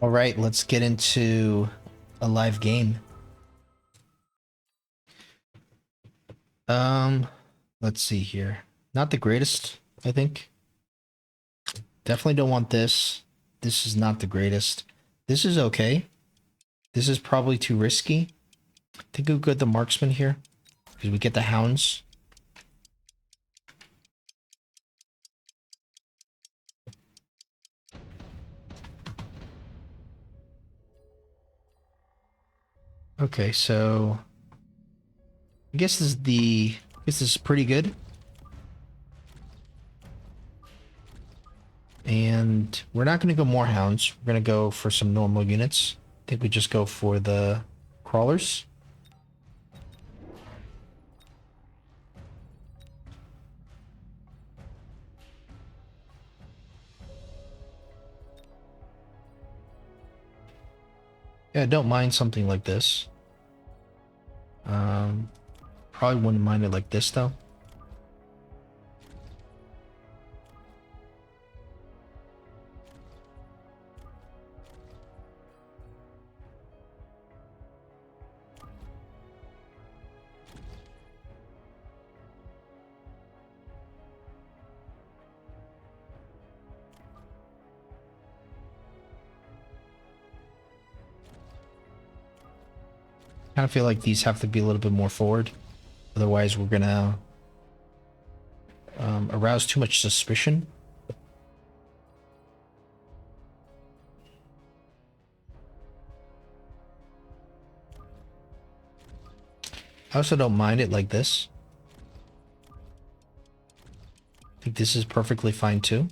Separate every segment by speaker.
Speaker 1: All right, let's get into a live game. Um, let's see here. Not the greatest, I think. Definitely don't want this. This is not the greatest. This is okay. This is probably too risky. I think we'll get the marksman here because we get the hounds. Okay, so I guess this is pretty good. And we're not going to go more hounds. We're going to go for some normal units. I think we just go for the crawlers. Yeah, I don't mind something like this. Probably wouldn't mind it like this though. Kind of feel like these have to be a little bit more forward. Otherwise, we're gonna arouse too much suspicion. I also don't mind it like this. I think this is perfectly fine too.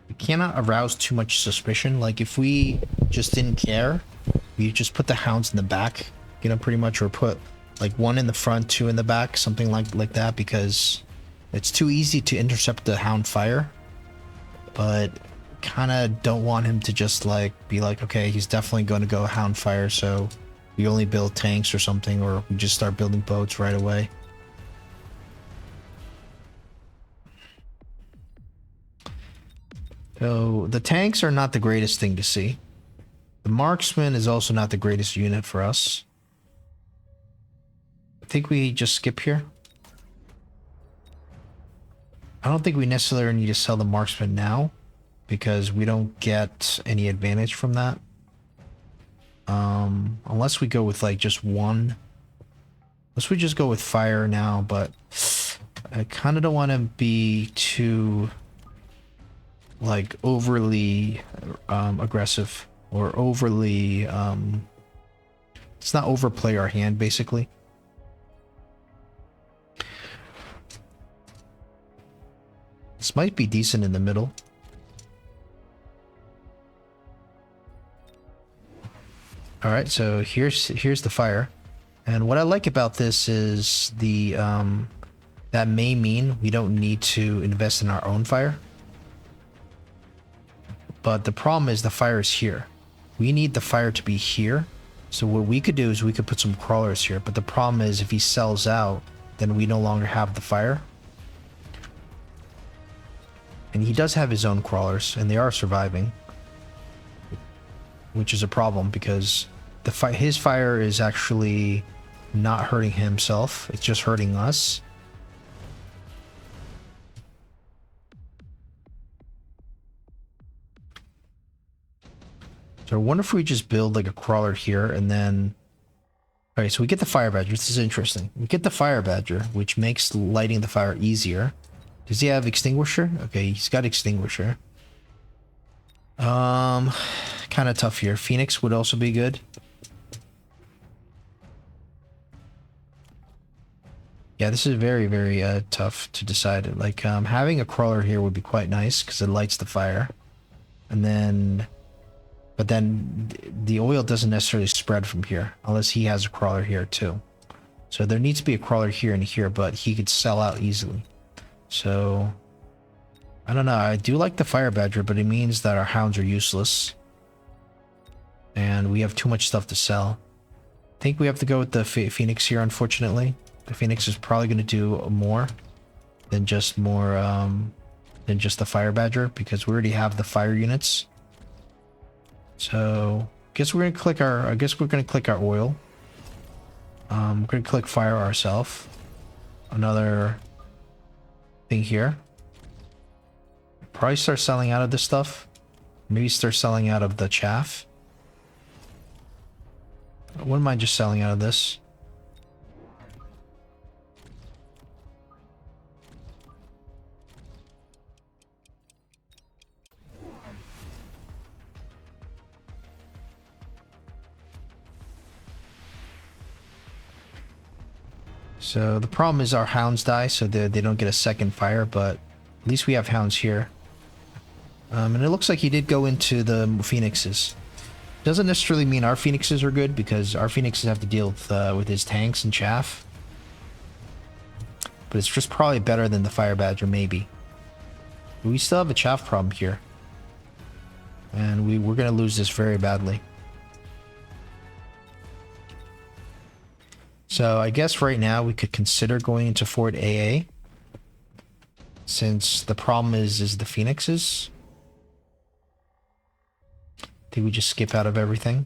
Speaker 1: We cannot arouse too much suspicion. Like if we just didn't care, we just put the hounds in the back, you know, pretty much, or put like one in the front, two in the back, something like that, because it's too easy to intercept the hound fire. But kind of don't want him to just like be like, okay, he's definitely going to go hound fire, so we only build tanks or something, or we just start building boats right away. So the tanks are not the greatest thing to see. The marksman is also not the greatest unit for us. I think we just skip here. I don't think we necessarily need to sell the marksman now because we don't get any advantage from that. Unless we go with like just one. Unless we just go with fire now, but I kind of don't want to be too like overly aggressive or overly let's not overplay our hand basically. This might be decent in the middle. All right, so here's the fire. And what I like about this is the that may mean we don't need to invest in our own fire. But the problem is the fire is here. We need the fire to be here. So what we could do is we could put some crawlers here. But the problem is if he sells out, then we no longer have the fire. And he does have his own crawlers, and they are surviving. Which is a problem because his fire is actually not hurting himself. It's just hurting us. So I wonder if we just build like a crawler here and then... Alright, so we get the fire badger. This is interesting. We get the fire badger, which makes lighting the fire easier. Does he have extinguisher? Okay, he's got extinguisher. Kind of tough here. Phoenix would also be good. Yeah, this is very, very tough to decide. Like, having a crawler here would be quite nice because it lights the fire. And then... But then the oil doesn't necessarily spread from here unless he has a crawler here too. So there needs to be a crawler here and here, but he could sell out easily. So I don't know. I do like the fire badger, but it means that our hounds are useless. and we have too much stuff to sell. I think we have to go with the Phoenix here, unfortunately. The Phoenix is probably going to do more than just the Fire Badger, because we already have the fire units. So I guess we're gonna click our oil. We're gonna click fire ourselves. Another thing here. Probably start selling out of this stuff. Maybe start selling out of the chaff. I wouldn't mind just selling out of this. So the problem is our hounds die, so they don't get a second fire, but at least we have hounds here. And it looks like he did go into the phoenixes. Doesn't necessarily mean our phoenixes are good, because our phoenixes have to deal with his tanks and chaff. But it's just probably better than the Fire Badger, maybe. But we still have a chaff problem here. And we're going to lose this very badly. So I guess right now we could consider going into Fort AA. Since the problem is the phoenixes. I think we just skip out of everything.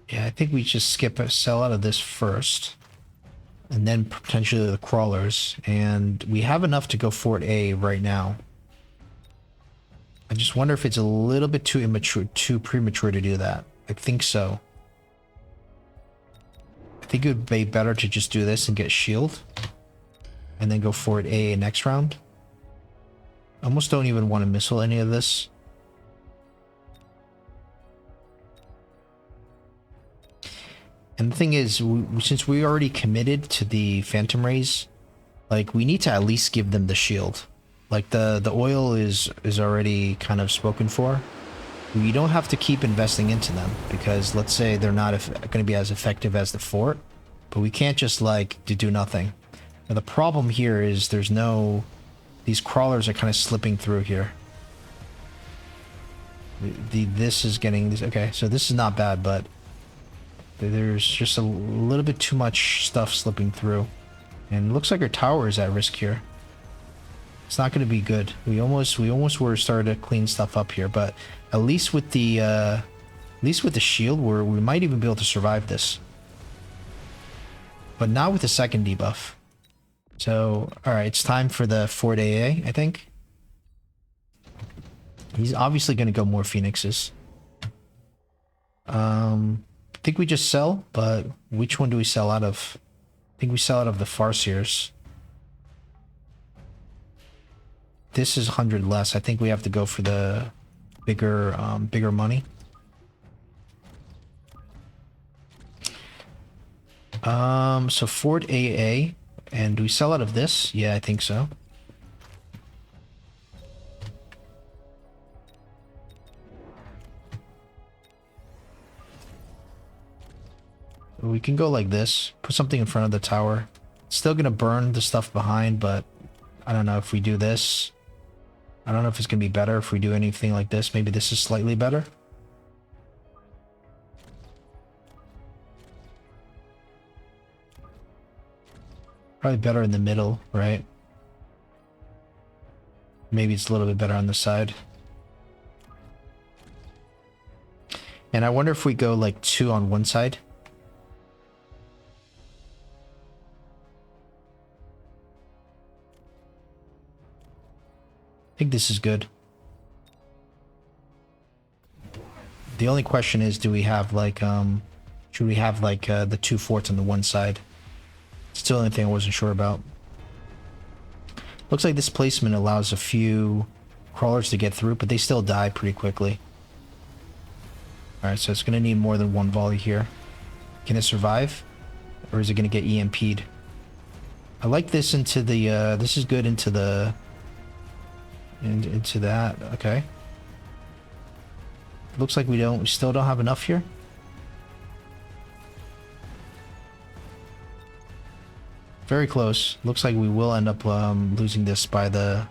Speaker 1: Yeah, I think we just sell out of this first. And then potentially the crawlers. And we have enough to go Fort A right now. I just wonder if it's a little bit too premature to do that. I think so. I think it would be better to just do this and get shield. And then go Fort A next round. I almost don't even want to missile any of this. And the thing is, since we already committed to the Phantom Rays, like, we need to at least give them the shield. Like, the oil is already kind of spoken for. We don't have to keep investing into them, because let's say they're not going to be as effective as the fort, but we can't just, like, do nothing. Now, the problem here is there's no... These crawlers are kind of slipping through here. This is getting... Okay, so this is not bad, but... There's just a little bit too much stuff slipping through. And it looks like our tower is at risk here. It's not going to be good. We almost were starting to clean stuff up here, but at least with the shield, we might even be able to survive this. But not with the second debuff. So, alright, it's time for the Fort AA, I think. He's obviously going to go more phoenixes. I think we just sell, but which one do we sell out of? I think we sell out of the Farseers. This is 100 less. I think we have to go for the bigger money. So Fort AA, and do we sell out of this? Yeah, I think so. We can go like this, put something in front of the tower. It's still gonna burn the stuff behind, but I don't know if we do this. I don't know if it's gonna be better if we do anything like this. Maybe this is slightly better. Probably better in the middle, right? Maybe it's a little bit better on the side. And I wonder if we go like 2 on one side. I think this is good. The only question is, do we have like, should we have like the 2 forts on the one side? Still anything I wasn't sure about. Looks like this placement allows a few crawlers to get through, but they still die pretty quickly. Alright, so it's going to need more than one volley here. Can it survive? Or is it going to get EMP'd? I like this into the, this is good into the... into that, okay. Looks like we still don't have enough here. very close. Looks like we will end up losing this by the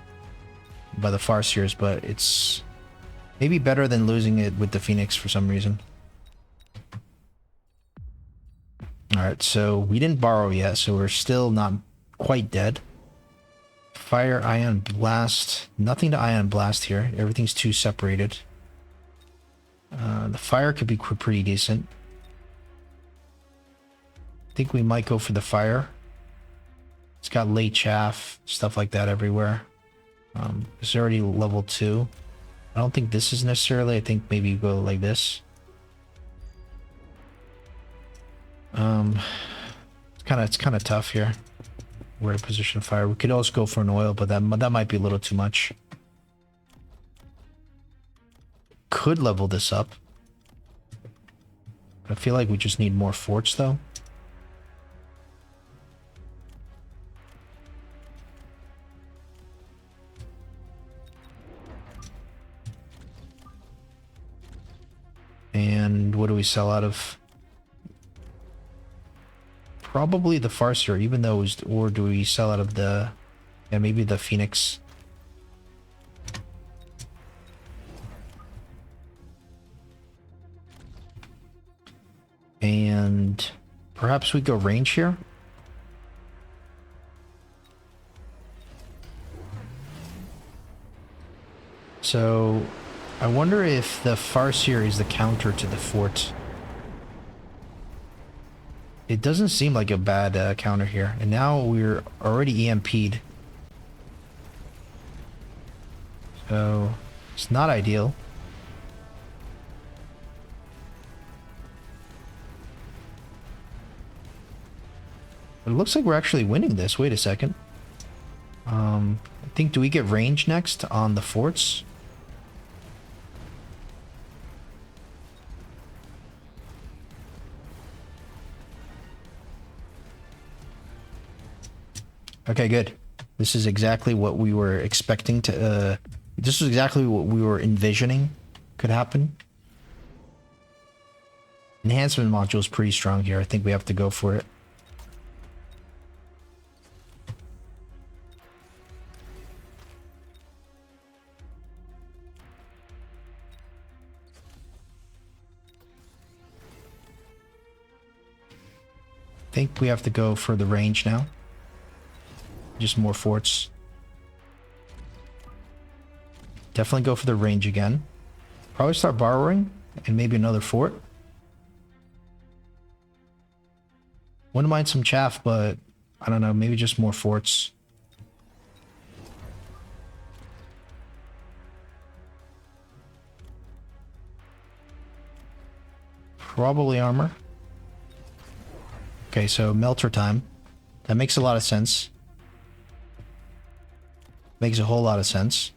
Speaker 1: Farseers, but it's maybe better than losing it with the Phoenix for some reason. Alright, so we didn't borrow yet, so we're still not quite dead. Fire, Ion Blast. Nothing to Ion Blast here. Everything's too separated. The fire could be pretty decent. I think we might go for the fire. It's got late chaff, stuff like that everywhere. It's already level 2. I don't think this is necessarily. I think maybe you go like this. It's kind of tough here. We're in position of fire. We could also go for an oil, but that might be a little too much. Could level this up. I feel like we just need more forts though. And what do we sell out of? Probably the Farseer, even though it was, or do we sell out of the, yeah, maybe the Phoenix. And perhaps we go range here. So I wonder if the Farseer is the counter to the fort. It doesn't seem like a bad counter here. And now we're already EMP'd. So it's not ideal. But it looks like we're actually winning this. Wait a second. I think, do we get range next on the forts? Okay, good. This is exactly what we were expecting to, this is exactly what we were envisioning could happen. Enhancement module is pretty strong here. I think we have to go for it. I think we have to go for the range now. Just more forts. Definitely go for the range again. Probably start borrowing and maybe another fort. Wouldn't mind some chaff, but I don't know, maybe just more forts. Probably armor. Okay, so melter time. That makes a lot of sense. Makes a whole lot of sense.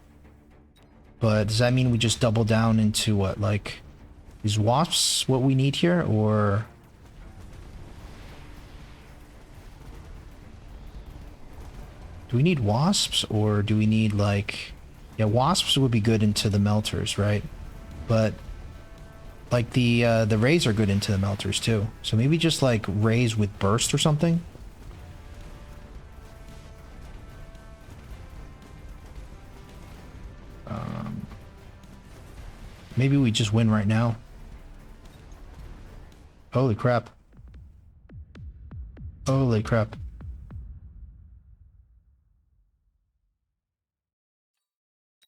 Speaker 1: But does that mean we just double down into what, like, is wasps what we need here, or do we need wasps, or do we need, like, yeah, wasps would be good into the melters, right? But like the rays are good into the melters too. So maybe just like rays with burst or something. Maybe we just win right now. Holy crap. Holy crap.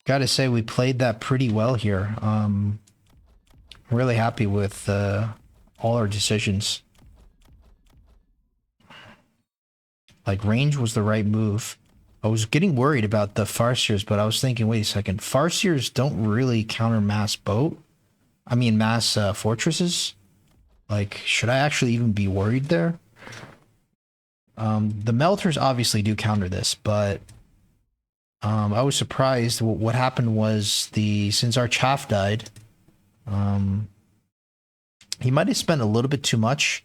Speaker 1: Gotta say, we played that pretty well here. I'm really happy with all our decisions. Like, range was the right move. I was getting worried about the Farseers, but I was thinking, wait a second. Farseers don't really counter mass mass fortresses. Like, should I actually even be worried there? The melters obviously do counter this, but I was surprised. What happened was since our chaff died, he might have spent a little bit too much,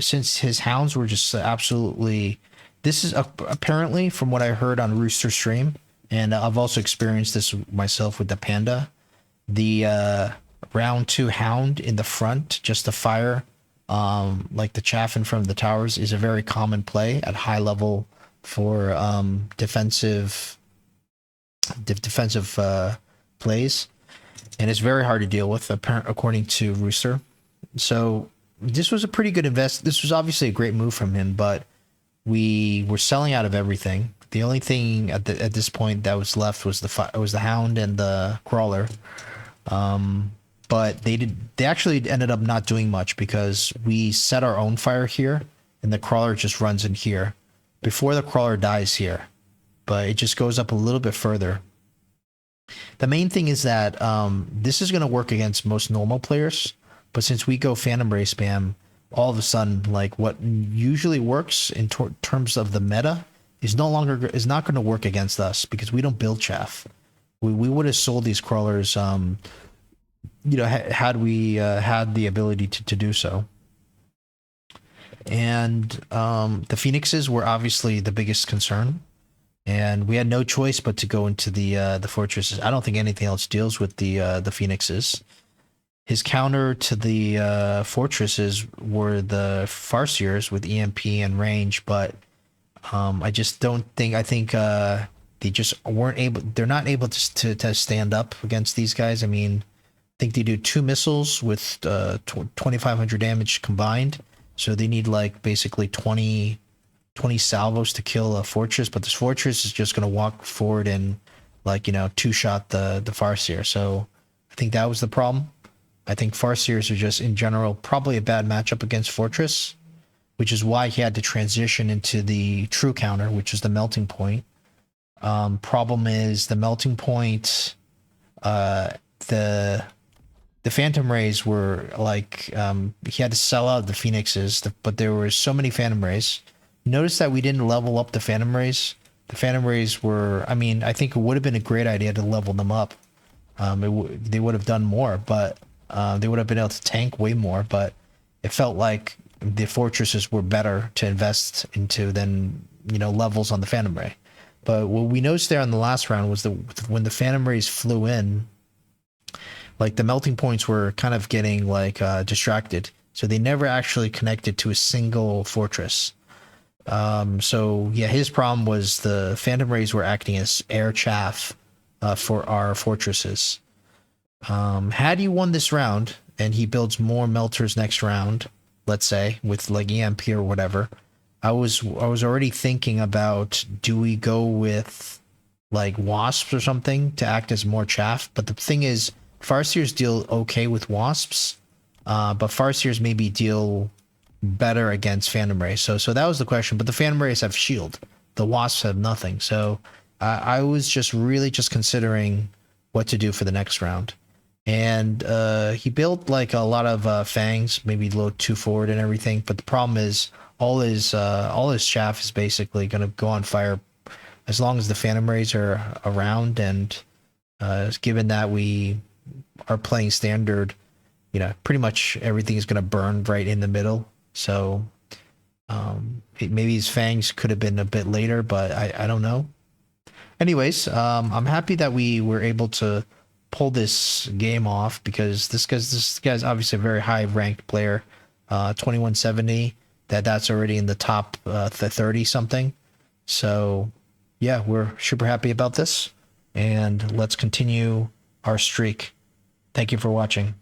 Speaker 1: since his hounds were just absolutely. This is apparently, from what I heard on Rooster Stream, and I've also experienced this myself with the Panda, the round 2 hound in the front, just the fire like the chaff in front of the towers is a very common play at high level for defensive plays, and it's very hard to deal with, according to Rooster. So this was a pretty good invest. This was obviously a great move from him, but we were selling out of everything. The only thing at this point that was left was the hound and the crawler. But they actually ended up not doing much because we set our own fire here, and the crawler just runs in here before the crawler dies here, but it just goes up a little bit further. The main thing is that this is going to work against most normal players, but since we go Phantom Ray spam, all of a sudden, like what usually works in terms of the meta is not going to work against us because we don't build chaff. We would have sold these crawlers, had we had the ability to do so. And the Phoenixes were obviously the biggest concern, and we had no choice but to go into the fortresses. I don't think anything else deals with the Phoenixes. His counter to the fortresses were the Farseers with EMP and range, but I just don't think. I think they just weren't able. They're not able to stand up against these guys. I mean, I think they do 2 missiles with 2,500 damage combined, so they need like basically 20 salvos to kill a fortress. But this fortress is just going to walk forward and like 2-shot the Farseer. So I think that was the problem. I think Farseers are just in general probably a bad matchup against Fortress, which is why he had to transition into the true counter, which is the melting point. Problem is the melting point, the Phantom Rays were like, he had to sell out the Phoenixes, but there were so many Phantom Rays. Notice that we didn't level up the Phantom Rays. The Phantom Rays were, I mean, I think it would have been a great idea to level them up. They would have done more, but they would have been able to tank way more, but it felt like the fortresses were better to invest into than, levels on the Phantom Ray. But what we noticed there in the last round was when the Phantom Rays flew in, like the melting points were kind of getting like distracted. So they never actually connected to a single fortress. So yeah, his problem was the Phantom Rays were acting as air chaff for our fortresses. Had he won this round and he builds more melters next round, let's say with like EMP or whatever, I was already thinking about, do we go with like wasps or something to act as more chaff? But the thing is, Farseers deal okay with wasps, but Farseers maybe deal better against Phantom Rays. So that was the question. But the Phantom Rays have shield, the wasps have nothing. So I was just really considering what to do for the next round. And he built like a lot of fangs, maybe load 2 forward and everything. But the problem is all his chaff is basically going to go on fire as long as the Phantom Rays are around. And given that we are playing standard, pretty much everything is going to burn right in the middle. So maybe his fangs could have been a bit later, but I don't know. Anyways, I'm happy that we were able to pull this game off because this guy's obviously a very high ranked player, 2170. That's already in the top 30 something. So yeah, we're super happy about this, and let's continue our streak. Thank you for watching.